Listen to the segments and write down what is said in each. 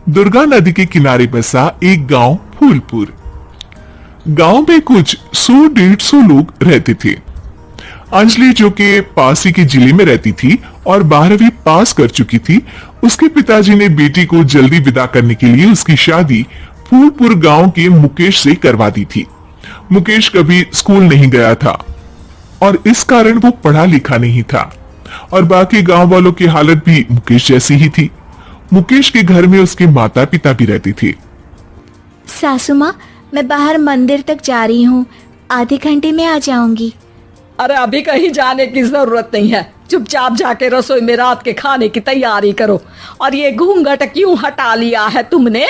दुर्गा नदी के किनारे बसा एक गांव फूलपुर। गांव में कुछ 100-150 लोग रहते थे। अंजलि, जो कि पास ही के जिले में रहती थी और 12वीं पास कर चुकी थी, उसके पिताजी ने बेटी को जल्दी विदा करने के लिए उसकी शादी फूलपुर गांव के मुकेश से करवा दी थी। मुकेश कभी स्कूल नहीं गया था और इस कारण वो पढ़ा लिखा नहीं था और बाकी गांव वालों की हालत भी मुकेश जैसी ही थी। मुकेश के घर में उसके माता पिता भी रहते थे। सासू माँ, मैं बाहर मंदिर तक जा रही हूँ, आधे घंटे में आ जाऊंगी। अरे अभी कहीं जाने की जरूरत नहीं है, चुपचाप जाके रसोई में रात के खाने की तैयारी करो। और ये घूंघट क्यों हटा लिया है तुमने?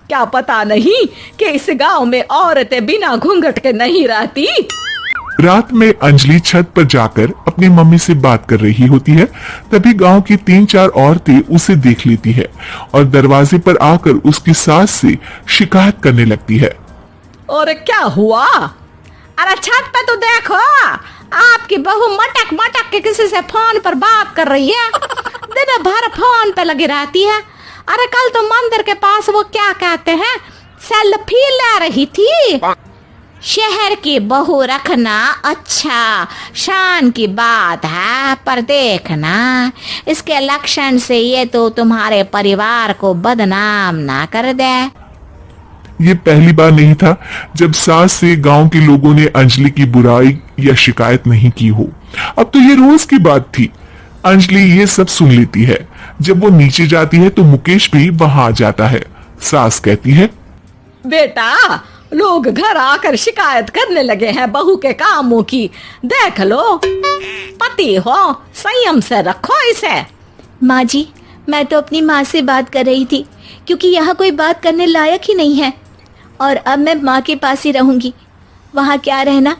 क्या पता नहीं कि इस गांव में औरतें बिना घूंघट के नहीं रहती? रात में अंजलि छत पर जाकर अपनी मम्मी से बात कर रही होती है। तभी गांव की 3-4 औरतें उसे देख लेती है और दरवाजे पर आकर उसकी सास से शिकायत करने लगती है। और क्या हुआ? अरे छत पे तो देखो, आपकी बहू मटक मटक के किसी से फोन पर बात कर रही है। दिन भर फोन पे लगी रहती है। अरे कल तो मंदिर के पास वो क्या कहते हैं, सेल्फी ले रही थी। शहर की बहू रखना अच्छा शान की बात है, पर देखना इसके लक्षण से ये तो तुम्हारे परिवार को बदनाम ना कर दे। ये पहली बार नहीं था जब सास से गांव के लोगों ने अंजलि की बुराई या शिकायत नहीं की हो। अब तो ये रोज की बात थी। अंजलि ये सब सुन लेती है। जब वो नीचे जाती है तो मुकेश भी वहां आ जाता है। सास कहती है, बेटा, लोग घर आकर शिकायत करने लगे हैं बहू के कामों की। देख लो, पति हो, संयम से रखो इसे। माँ जी, मैं तो अपनी माँ से बात कर रही थी, क्योंकि यहाँ कोई बात करने लायक ही नहीं है और अब मैं माँ के पास ही रहूंगी। वहाँ क्या रहना,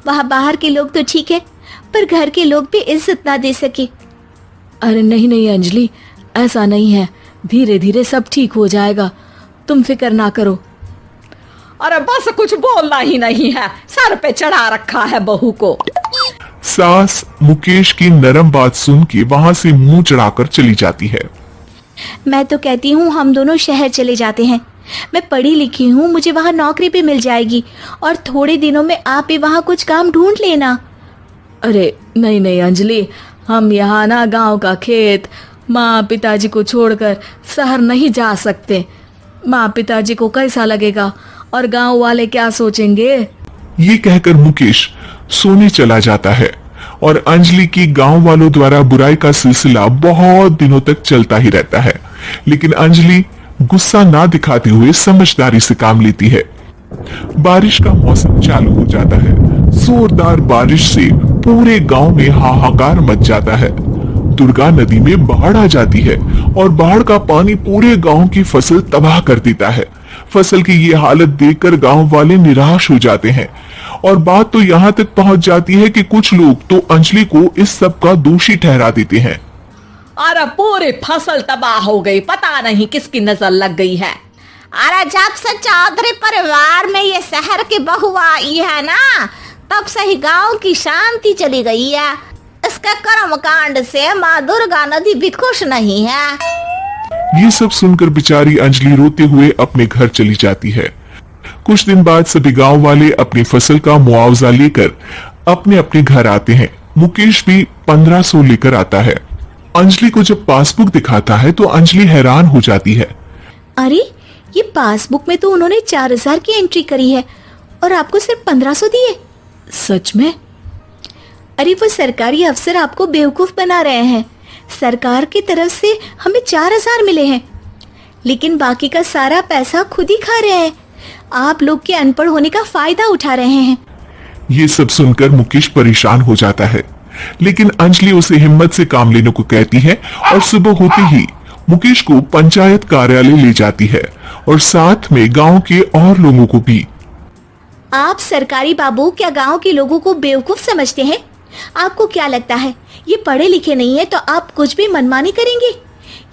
वहाँ बाहर के लोग तो ठीक है, पर घर के लोग भी इज्जत ना दे सके। अरे नहीं नहीं अंजलि, ऐसा नहीं है, धीरे धीरे सब ठीक हो जाएगा, तुम फिक्र ना करो। अरे बस कुछ बोलना ही नहीं है, सर पे चढ़ा रखा है बहू को। सास मुकेश की नरम बात सुन के वहां से मुंह चढ़ाकर चली जाती है। मैं तो कहती हूँ हम दोनों शहर चले जाते हैं। मैं पढ़ी लिखी हूँ, मुझे वहाँ नौकरी भी मिल जाएगी और थोड़े दिनों में आप भी वहाँ कुछ काम ढूंढ लेना। अरे नहीं नहीं अंजलि, हम यहाँ ना गांव का खेत, माँ पिताजी को छोड़कर शहर नहीं जा सकते। माँ पिताजी को कैसा लगेगा और गांव वाले क्या सोचेंगे? ये कहकर मुकेश सोने चला जाता है और अंजलि की गांव वालों द्वारा बुराई का सिलसिला बहुत दिनों तक चलता ही रहता है। लेकिन अंजलि गुस्सा ना दिखाते हुए समझदारी से काम लेती है। बारिश का मौसम चालू हो जाता है। जोरदार बारिश से पूरे गांव में हाहाकार मच जाता है। दुर्गा नदी में बाढ़ आ जाती है और बाढ़ का पानी पूरे गांव की फसल तबाह कर देता है। फसल की ये हालत देखकर गांव वाले निराश हो जाते हैं और बात तो यहाँ तक पहुँच जाती है कि कुछ लोग तो अंजलि को इस सब का दोषी ठहरा देते हैं। अरे पूरी फसल तबाह हो गई, पता नहीं किसकी नजर लग गई है। अरे जब से चौधरी परिवार में ये शहर की बहू आई है ना, तब से ही गांव की शांति चली गई है। इसके कर्म कांड से माँ दुर्गा नदी भी खुश नहीं है। ये सब सुनकर बेचारी अंजलि रोते हुए अपने घर चली जाती है। कुछ दिन बाद सभी गांव वाले अपनी फसल का मुआवजा लेकर अपने अपने घर आते हैं। मुकेश भी 1500 लेकर आता है। अंजलि को जब पासबुक दिखाता है तो अंजलि हैरान हो जाती है। अरे ये पासबुक में तो उन्होंने 4000 की एंट्री करी है और आपको सिर्फ 1500 दिए। सच में? अरे वो सरकारी अफसर आपको बेवकूफ बना रहे हैं। सरकार की तरफ से हमें 4000 मिले हैं, लेकिन बाकी का सारा पैसा खुद ही खा रहे हैं। आप लोग के अनपढ़ होने का फायदा उठा रहे हैं। ये सब सुनकर मुकेश परेशान हो जाता है, लेकिन अंजलि उसे हिम्मत से काम लेने को कहती है और सुबह होते ही मुकेश को पंचायत कार्यालय ले जाती है और साथ में गांव के और लोगों को भी। आप सरकारी बाबू क्या गांव के लोगों को बेवकूफ समझते हैं? आपको क्या लगता है ये पढ़े लिखे नहीं है तो आप कुछ भी मनमानी करेंगे?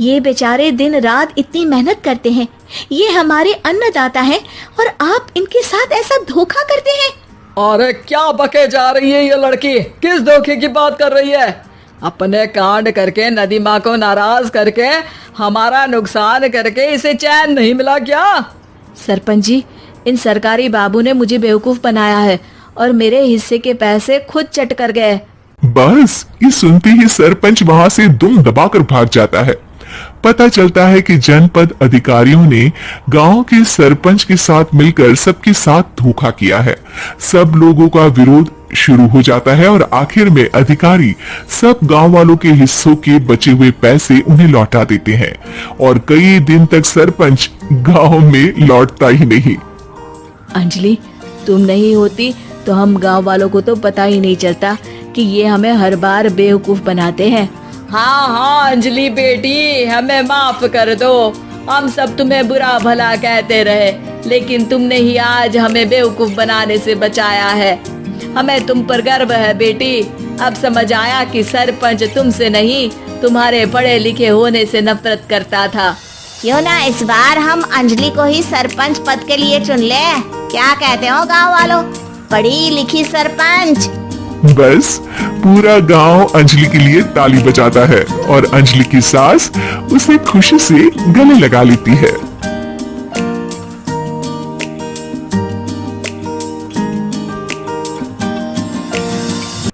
ये बेचारे दिन रात इतनी मेहनत करते हैं, ये हमारे अन्नदाता हैं और आप इनके साथ ऐसा धोखा करते हैं। अरे क्या बके जा रही है ये लड़की, किस धोखे की बात कर रही है? अपने कांड करके नदी माँ को नाराज करके हमारा नुकसान करके इसे चैन नहीं मिला क्या? सरपंच जी, इन सरकारी बाबू ने मुझे बेवकूफ बनाया है और मेरे हिस्से के पैसे खुद चट कर गए। बस ये सुनते ही सरपंच वहां से दुम दबाकर भाग जाता है। पता चलता है कि जनपद अधिकारियों ने गांव के सरपंच के साथ मिलकर सबके साथ धोखा किया है। सब लोगों का विरोध शुरू हो जाता है और आखिर में अधिकारी सब गांव वालों के हिस्सों के बचे हुए पैसे उन्हें लौटा देते हैं और कई दिन तक सरपंच गांव में लौटता ही नहीं। अंजलि, तुम नहीं होती तो हम गांव वालों को तो पता ही नहीं चलता कि ये हमें हर बार बेवकूफ बनाते हैं। हाँ हाँ अंजलि बेटी, हमें माफ कर दो। हम सब तुम्हें बुरा भला कहते रहे, लेकिन तुमने ही आज हमें बेवकूफ बनाने से बचाया है। हमें तुम पर गर्व है बेटी। अब समझ आया कि सरपंच तुमसे नहीं, तुम्हारे पढ़े लिखे होने से नफरत करता था। क्यों ना इस बार हम अंजलि को ही सरपंच पद के लिए चुन ले? क्या कहते हो गांव वालों? पढ़ी लिखी सरपंच। बस पूरा गांव अंजलि के लिए ताली बजाता है और अंजलि की सास उसे खुशी से गले लगा लेती है।